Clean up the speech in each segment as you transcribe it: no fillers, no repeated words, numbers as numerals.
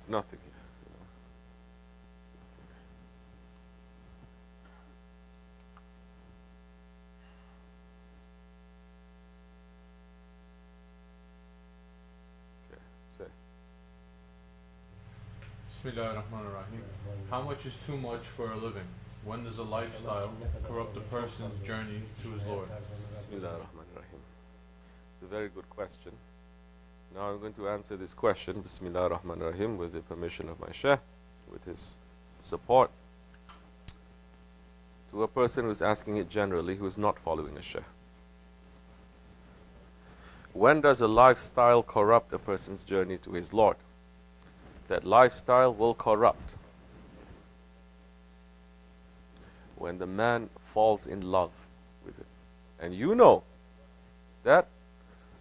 It's nothing here. Okay, say. Bismillahirrahmanirrahim. How much is too much for a living? When does a lifestyle corrupt a person's journey to his Lord? Bismillahirrahmanirrahim. It's a very good question. Now I'm going to answer this question, Bismillahirrahmanirrahim, with the permission of my Shaykh, with his support, to a person who's asking it generally, who is not following a Shaykh. When does a lifestyle corrupt a person's journey to his Lord? That lifestyle will corrupt when the man falls in love with it. And you know that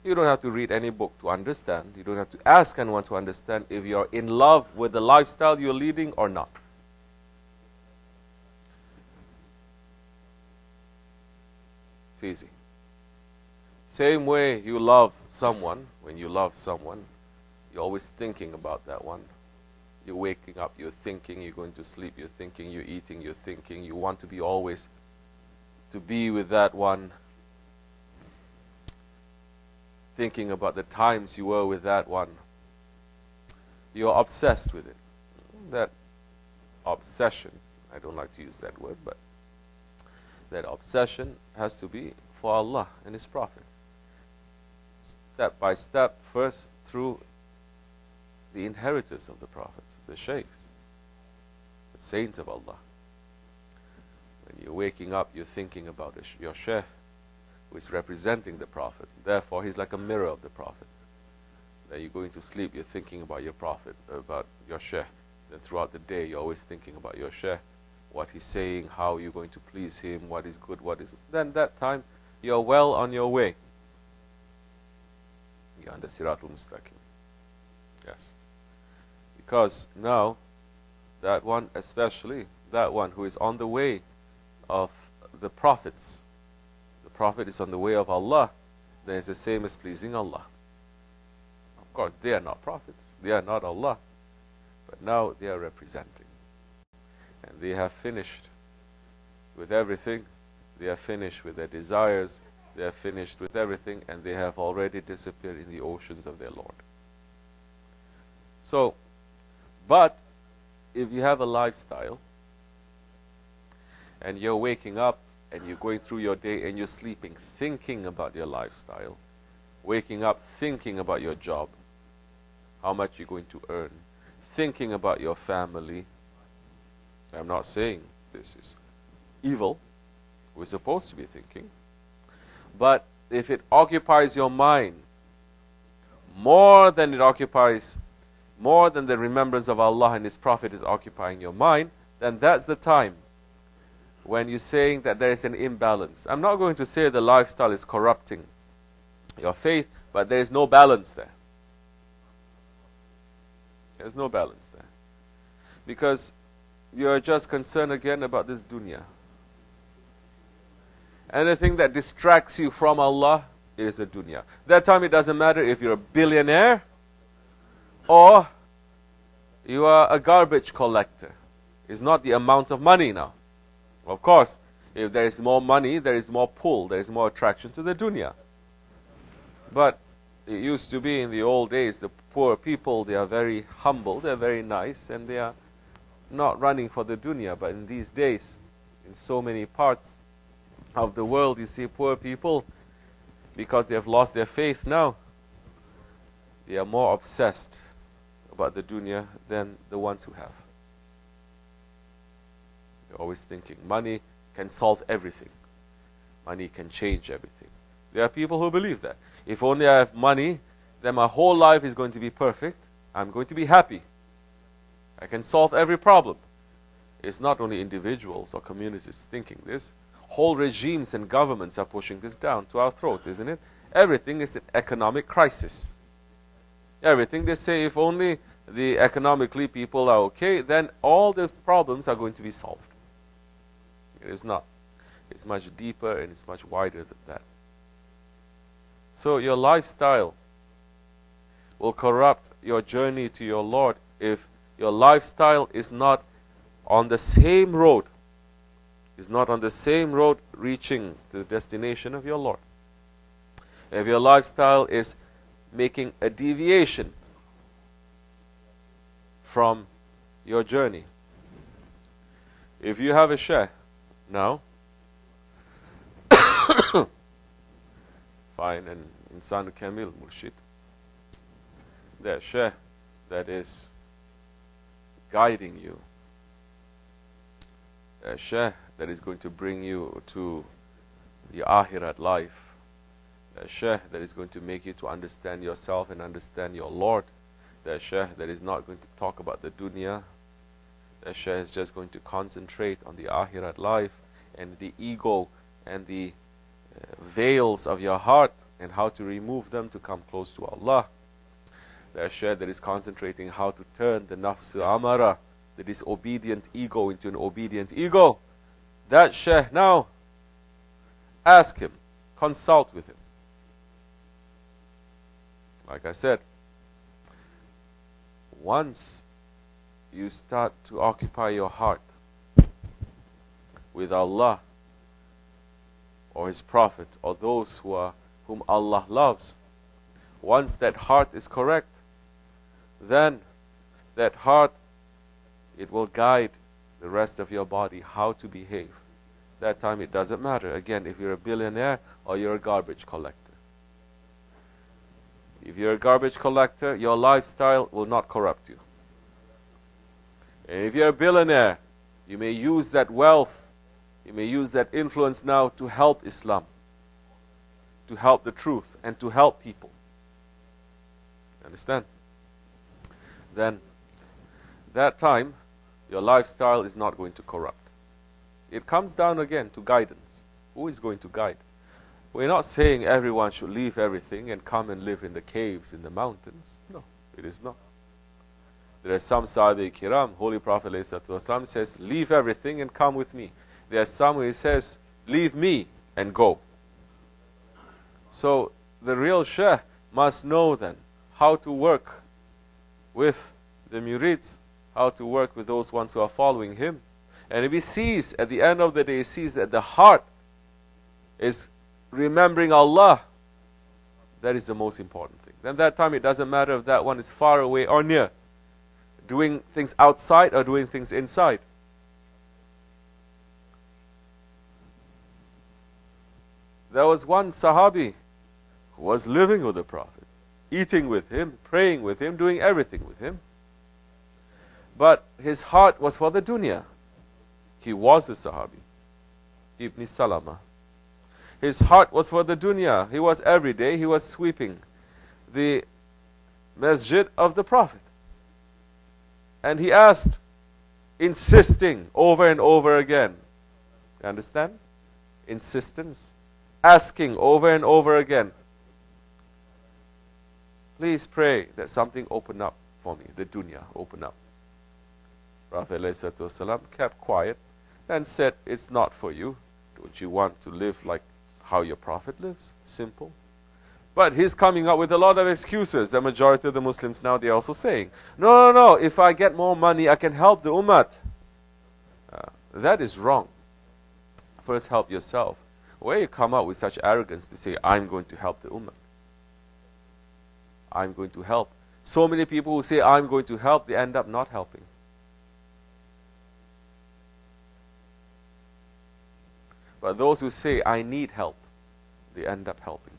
you don't have to read any book to understand. You don't have to ask anyone to understand if you're in love with the lifestyle you're leading or not. It's easy. Same way you love someone, when you love someone, you're always thinking about that one. You're waking up, you're thinking, you're going to sleep, you're thinking, you're eating, you're thinking, you want to be always to be with that one. Thinking about the times you were with that one. You're obsessed with it. That obsession, I don't like to use that word, but that obsession has to be for Allah and His Prophet. Step by step, first through the inheritors of the prophets, the shaykhs, the saints of Allah. When you're waking up, you're thinking about your shaykh, who is representing the Prophet. Therefore, he's like a mirror of the Prophet. Then you're going to sleep, you're thinking about your Prophet, about your Shaykh. Then throughout the day, you're always thinking about your Shaykh, what he's saying, how you're going to please him, what is good, what is... Then that time, you're well on your way. You're on the Siratul Mustaqim. Yes. Because now, that one, especially that one who is on the way of the prophets, Prophet is on the way of Allah, then it's the same as pleasing Allah. Of course, they are not prophets, they are not Allah, but now they are representing. And they have finished with everything, they are finished with their desires, they are finished with everything, and they have already disappeared in the oceans of their Lord. So, but if you have a lifestyle, and you're waking up, and you're going through your day and you're sleeping thinking about your lifestyle, waking up thinking about your job, how much you're going to earn, thinking about your family. I'm not saying this is evil. We're supposed to be thinking. But if it occupies your mind more than the remembrance of Allah and His Prophet is occupying your mind, then that's the time when you're saying that there is an imbalance. I'm not going to say the lifestyle is corrupting your faith, but there is no balance there. There's no balance there. Because you're just concerned again about this dunya. Anything that distracts you from Allah is a dunya. That time it doesn't matter if you're a billionaire or you are a garbage collector. It's not the amount of money now. Of course, if there is more money, there is more pull, there is more attraction to the dunya. But it used to be in the old days, the poor people, they are very humble, they are very nice, and they are not running for the dunya. But in these days, in so many parts of the world, you see poor people, because they have lost their faith now, they are more obsessed about the dunya than the ones who have. They're always thinking money can solve everything. Money can change everything. There are people who believe that. If only I have money, then my whole life is going to be perfect. I'm going to be happy. I can solve every problem. It's not only individuals or communities thinking this. Whole regimes and governments are pushing this down to our throats, isn't it? Everything is an economic crisis. Everything they say, if only the economically people are okay, then all the problems are going to be solved. It is not. It's much deeper and it's much wider than that. So your lifestyle will corrupt your journey to your Lord if your lifestyle is not on the same road, is not on the same road reaching to the destination of your Lord. If your lifestyle is making a deviation from your journey. If you have a Shaykh now, fine, and Insan Kamil Murshid, that Shaykh that is guiding you, a Shaykh that is going to bring you to the Akhirat life, a Shaykh that is going to make you to understand yourself and understand your Lord, the Shaykh that is not going to talk about the dunya, the Shaykh is just going to concentrate on the Akhirat life and the ego and the veils of your heart and how to remove them to come close to Allah. The Shaykh that is concentrating how to turn the nafs amara, the disobedient ego, into an obedient ego. That Shaykh now, ask him, consult with him. Like I said, once you start to occupy your heart with Allah or His Prophet or those whom Allah loves, once that heart is correct, then that heart, it will guide the rest of your body how to behave. That time it doesn't matter, again, if you're a billionaire or you're a garbage collector. If you're a garbage collector, your lifestyle will not corrupt you. And if you're a billionaire, you may use that wealth, you may use that influence now to help Islam, to help the truth, and to help people. Understand? Then, that time, your lifestyle is not going to corrupt. It comes down again to guidance. Who is going to guide? We're not saying everyone should leave everything and come and live in the caves, in the mountains. No, it is not. There are some Sahabi Kiram, Holy Prophet ﷺ says, leave everything and come with me. There are some who says, leave me and go. So, the real Shaykh must know then how to work with the murids, how to work with those ones who are following him. And if he sees, at the end of the day, he sees that the heart is remembering Allah, that is the most important thing. Then that time it doesn't matter if that one is far away or near, doing things outside or doing things inside. There was one Sahabi who was living with the Prophet, eating with him, praying with him, doing everything with him. But his heart was for the dunya. He was a Sahabi, Ibn Salama. His heart was for the dunya. He was every day, he was sweeping the masjid of the Prophet. And he asked, insisting over and over again. You understand? Insistence. Asking over and over again. Please pray that something open up for me, the dunya open up. Prophet ﷺ kept quiet and said, it's not for you. Don't you want to live like how your Prophet lives? Simple. But he's coming up with a lot of excuses. The majority of the Muslims now, they're also saying, no, if I get more money, I can help the ummah. That is wrong. First help yourself. Where you come up with such arrogance to say, I'm going to help the ummah. I'm going to help. So many people who say, I'm going to help, they end up not helping. But those who say, I need help, they end up helping.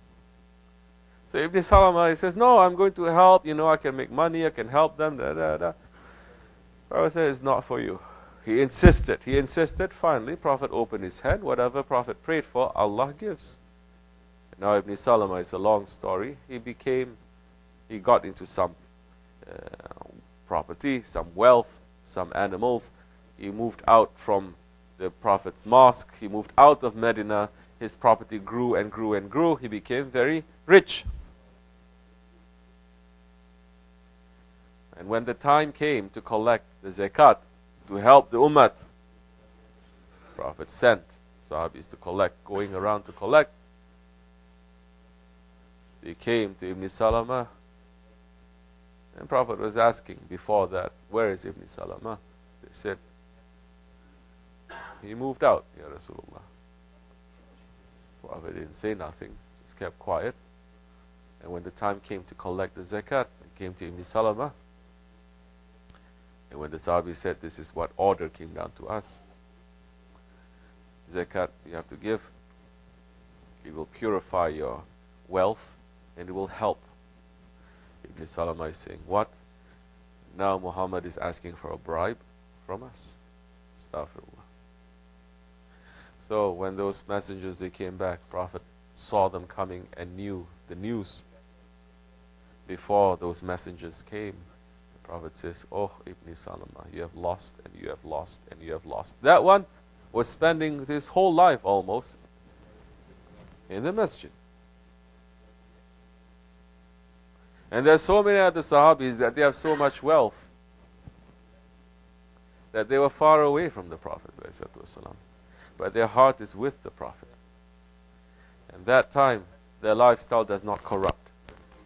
So Ibn Salama says, no, I'm going to help, I can make money, I can help them, Prophet said, it's not for you. He insisted, finally, Prophet opened his hand, whatever Prophet prayed for, Allah gives. Now Ibn Salama is a long story. He got into some property, some wealth, some animals. He moved out from the Prophet's mosque. He moved out of Medina. His property grew and grew and grew. He became very rich. And when the time came to collect the zakat, to help the ummah, Prophet sent Sahabis to collect, going around to collect. They came to Ibn Salama And Prophet was asking before that, where is Ibn Salama? They said, he moved out, Ya Rasulullah. Prophet didn't say nothing, just kept quiet. And when the time came to collect the zakat, it came to Ibn Salama. And when the Sahabi said, this is what order came down to us. Zakat you have to give. It will purify your wealth and it will help. Ibn Salama is saying, what? Now Muhammad is asking for a bribe from us. Astaghfirullah. So when those messengers, they came back, Prophet saw them coming and knew the news. Before those messengers came, the Prophet says, oh Ibn Salama, you have lost and you have lost and you have lost. That one was spending his whole life almost in the masjid. And there's so many other Sahabis that they have so much wealth that they were far away from the Prophet ﷺ, but their heart is with the Prophet. And that time, their lifestyle does not corrupt,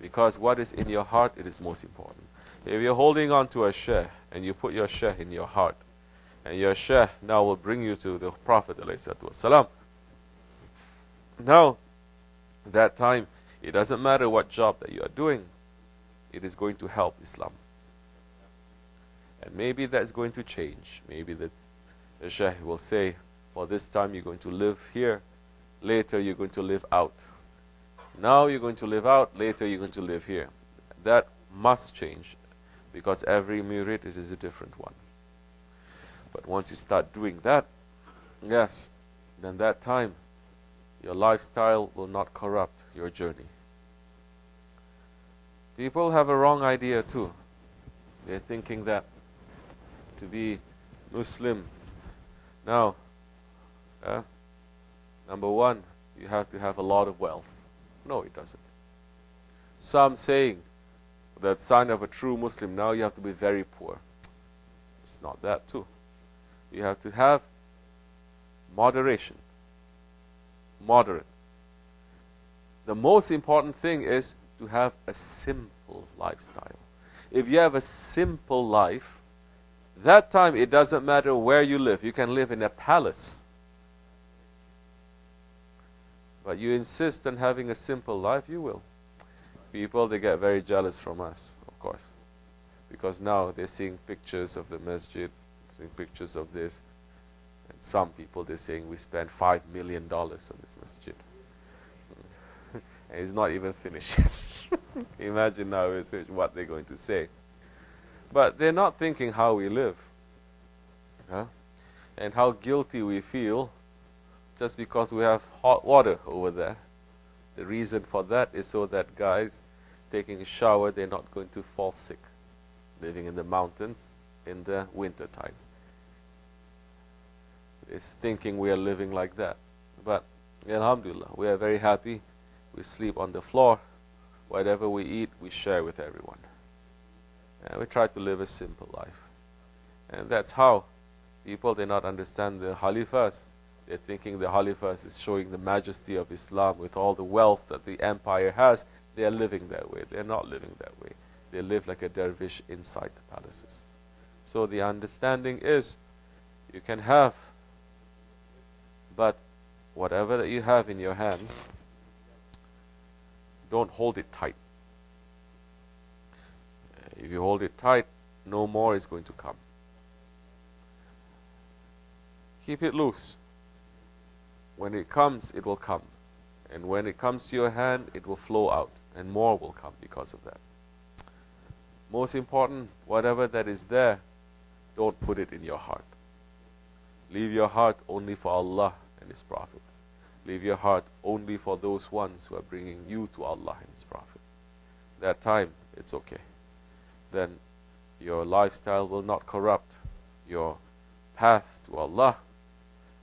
because what is in your heart, it is most important. If you're holding on to a shaykh, and you put your shaykh in your heart, and your shaykh now will bring you to the Prophet ﷺ. Now, that time, it doesn't matter what job that you are doing, it is going to help Islam. And maybe that's going to change. Maybe the shaykh will say, for this time you're going to live here, later you're going to live out. Now you're going to live out, later you're going to live here. That must change, because every murid is a different one. But once you start doing that, yes, then that time, your lifestyle will not corrupt your journey. People have a wrong idea too. They're thinking that to be Muslim, now, number one, you have to have a lot of wealth. No, it doesn't. Some saying that sign of a true Muslim, now you have to be very poor. It's not that too. You have to have moderation. Moderate. The most important thing is to have a simple lifestyle. If you have a simple life, that time it doesn't matter where you live. You can live in a palace. But you insist on having a simple life, you will. People, they get very jealous from us, of course. Because now they're seeing pictures of the masjid, seeing pictures of this. And some people, they're saying we spent $5 million on this masjid. And it's not even finished yet. Imagine now it's finished, what they're going to say. But they're not thinking how we live. And how guilty we feel just because we have hot water over there. The reason for that is so that guys taking a shower, they're not going to fall sick. Living in the mountains in the winter time. It's thinking we are living like that. But alhamdulillah, we are very happy. We sleep on the floor. Whatever we eat, we share with everyone. And we try to live a simple life. And that's how people, they not understand the Khalifahs. They're thinking the Khalifahs is showing the majesty of Islam with all the wealth that the empire has. They are living that way. They're not living that way. They live like a dervish inside the palaces. So the understanding is, you can have, but whatever that you have in your hands, don't hold it tight. If you hold it tight, no more is going to come. Keep it loose. When it comes, it will come. And when it comes to your hand, it will flow out. And more will come because of that. Most important, whatever that is there, don't put it in your heart. Leave your heart only for Allah and His Prophet. Leave your heart only for those ones who are bringing you to Allah and His Prophet. That time, it's okay. Then your lifestyle will not corrupt your path to Allah,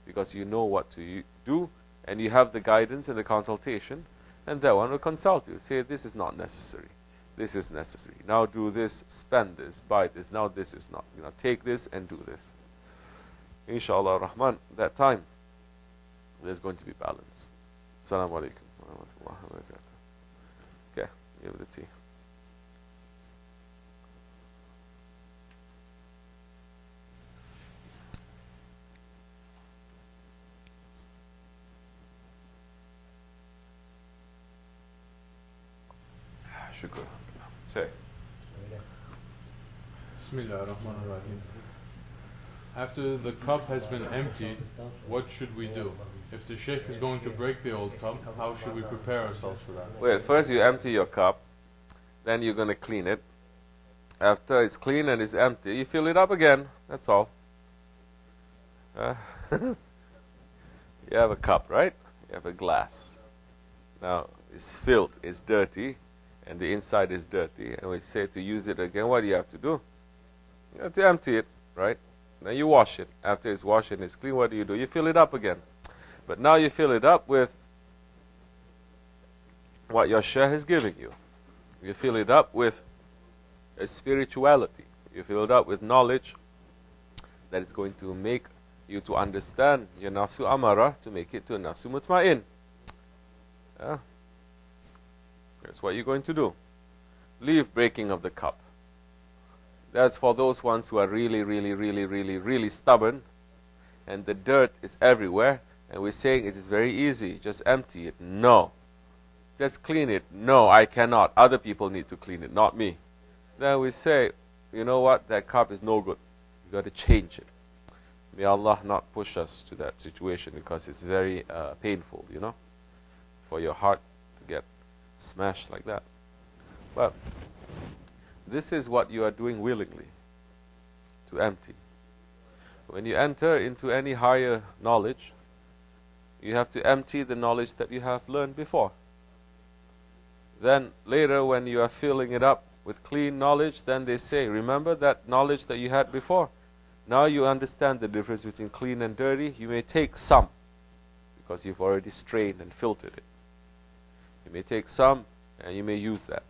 because you know what to do, and you have the guidance and the consultation, and that one will consult you. Say, this is not necessary. This is necessary. Now do this, spend this, buy this. Now this is not. Take this and do this. Inshallah Rahman, that time, there's going to be balance. Assalamu alaikum wa rahmatullahi wa barakatuh. Okay, give it the tea. Shukr. Say. Bismillahirrahmanirrahim. After the cup has been emptied, what should we do? If the Shaykh is going to break the old cup, how should we prepare ourselves for that? Well, first you empty your cup, then you're going to clean it. After it's clean and it's empty, you fill it up again. That's all. You have a cup, right? You have a glass. Now, it's filled, it's dirty, and the inside is dirty. And we say to use it again, what do you have to do? You have to empty it, right? Then you wash it. After it's washed and it's clean, what do? You fill it up again. But now you fill it up with what your Shaykh is giving you. You fill it up with a spirituality. You fill it up with knowledge that is going to make you to understand your nafsu amara, to make it to a nafsu mutma'in. Yeah. That's what you're going to do. Leave breaking of the cup. That's for those ones who are really stubborn, and the dirt is everywhere, and we're saying it is very easy, just empty it. No. Just clean it. No, I cannot. Other people need to clean it, not me. Then we say, you know what, that cup is no good. You got to change it. May Allah not push us to that situation, because it's very painful, you know, for your heart to get smashed like that. But this is what you are doing willingly, to empty. When you enter into any higher knowledge, you have to empty the knowledge that you have learned before. Then later, when you are filling it up with clean knowledge, then they say, remember that knowledge that you had before? Now you understand the difference between clean and dirty. You may take some, because you've already strained and filtered it. You may take some, and you may use that.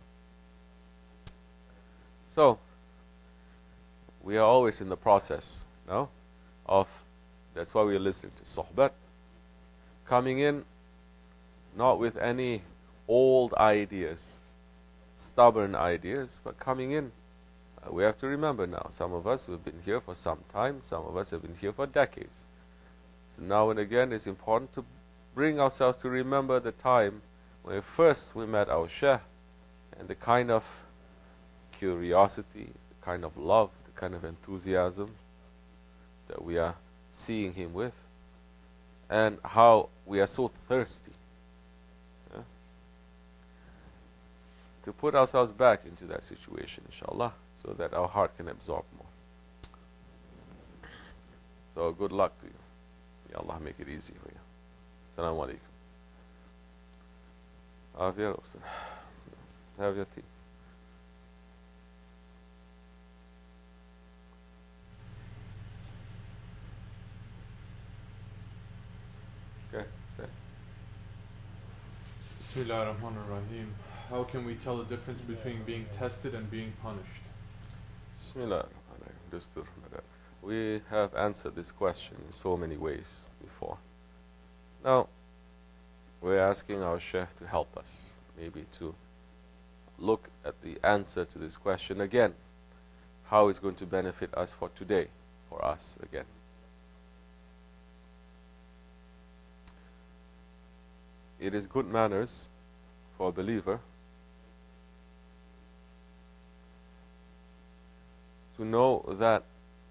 So, we are always in the process, no? That's why we are listening to Sohbat. Coming in, not with any old ideas, stubborn ideas, but coming in. We have to remember now, some of us have been here for some time, some of us have been here for decades. So now and again, it's important to bring ourselves to remember the time when first we met our Shaykh, and the kind of curiosity, the kind of love, the kind of enthusiasm that we are seeing him with, and how we are so thirsty, yeah, to put ourselves back into that situation, inshallah, so that our heart can absorb more. So good luck to you. May Allah make it easy for you. Assalamu alaikum. Have your tea. Okay, say. Bismillahirrahmanirrahim. How can we tell the difference between being tested and being punished? Bismillahirrahmanirrahim. We have answered this question in so many ways before. Now, we're asking our Shaykh to help us, maybe to look at the answer to this question again. How it's going to benefit us for today, for us again. It is good manners for a believer to know that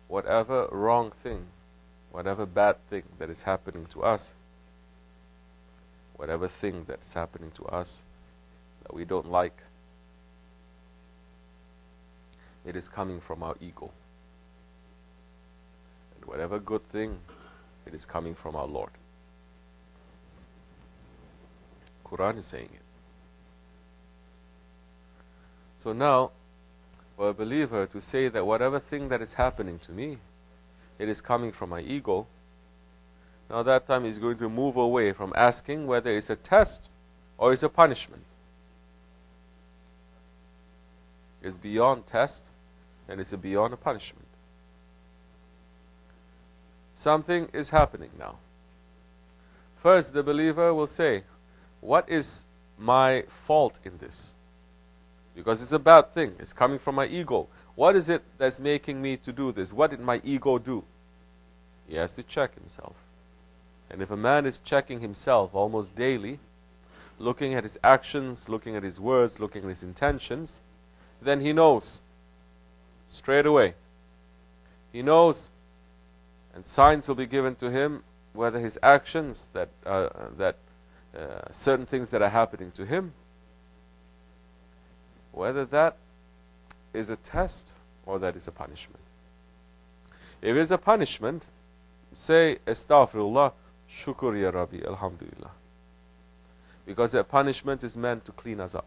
whatever wrong thing, whatever bad thing that is happening to us, whatever thing that's happening to us that we don't like, it is coming from our ego. And whatever good thing, it is coming from our Lord. Quran is saying it. So now, for a believer to say that whatever thing that is happening to me, it is coming from my ego, now that time he's going to move away from asking whether it's a test or it's a punishment. It's beyond test and it's beyond a punishment. Something is happening now. First, the believer will say, what is my fault in this? Because it's a bad thing. It's coming from my ego. What is it that's making me to do this? What did my ego do? He has to check himself. And if a man is checking himself almost daily, looking at his actions, looking at his words, looking at his intentions, then he knows straight away. He knows, and signs will be given to him whether his actions, certain things that are happening to him, whether that is a test or that is a punishment. If it is a punishment, say, Astaghfirullah, Shukur ya Rabbi, Alhamdulillah. Because that punishment is meant to clean us up.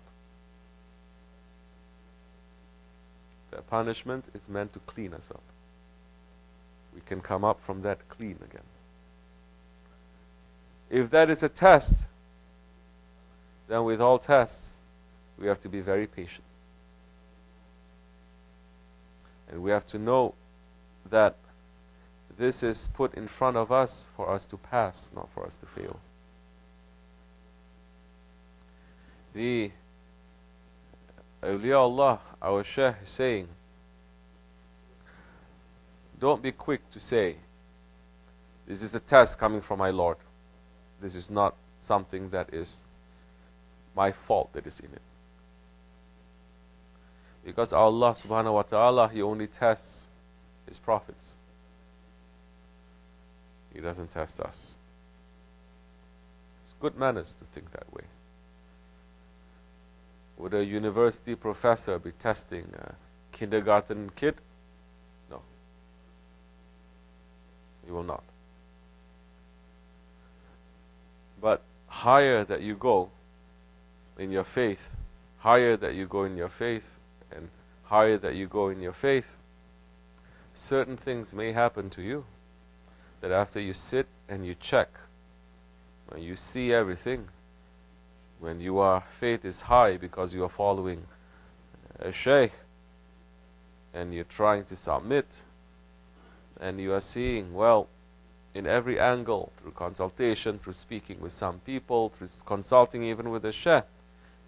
That punishment is meant to clean us up. We can come up from that clean again. If that is a test, then with all tests, we have to be very patient. And we have to know that this is put in front of us for us to pass, not for us to fail. The Awliya Allah, our Shaykh, is saying, don't be quick to say, this is a test coming from my Lord. This is not something that is my fault that is in it. Because Allah subhanahu wa ta'ala, He only tests His prophets. He doesn't test us. It's good manners to think that way. Would a university professor be testing a kindergarten kid? No. He will not. But higher that you go in your faith, higher that you go in your faith, and higher that you go in your faith, certain things may happen to you that after you sit and you check, when you see everything, when your faith is high because you are following a Shaykh and you're trying to submit, and you are seeing, well, in every angle, through consultation, through speaking with some people, through consulting even with a Shaykh,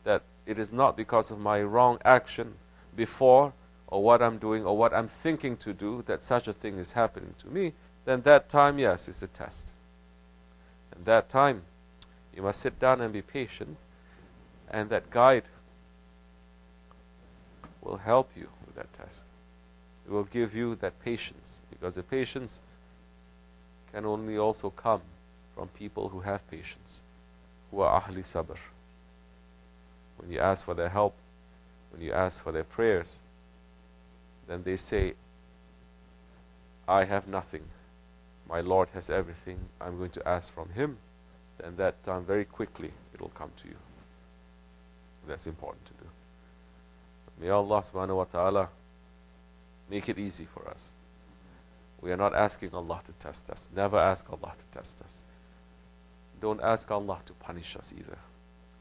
that it is not because of my wrong action before, or what I'm doing, or what I'm thinking to do, that such a thing is happening to me, then that time, yes, is a test. And that time, you must sit down and be patient, and that guide will help you with that test. It will give you that patience, because the patience can only also come from people who have patience, who are ahli sabr. When you ask for their help, when you ask for their prayers, then they say, I have nothing. My Lord has everything. I'm going to ask from Him. Then that time, very quickly, it will come to you. That's important to do. May Allah subhanahu wa ta'ala make it easy for us. We are not asking Allah to test us. Never ask Allah to test us. Don't ask Allah to punish us either.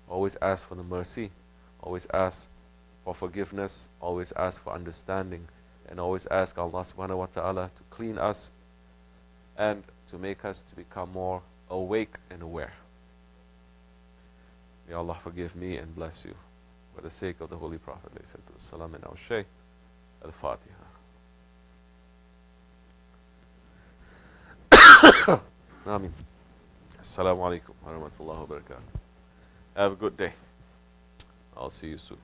Always ask for the mercy. Always ask for forgiveness. Always ask for understanding. And always ask Allah subhanahu wa ta'ala to clean us and to make us to become more awake and aware. May Allah forgive me and bless you. For the sake of the Holy Prophet ﷺ and our Shaykh, Al-Fatiha. Ameen. Assalamu alaikum wa rahmatullahi wa barakatuh. Have a good day. I'll see you soon.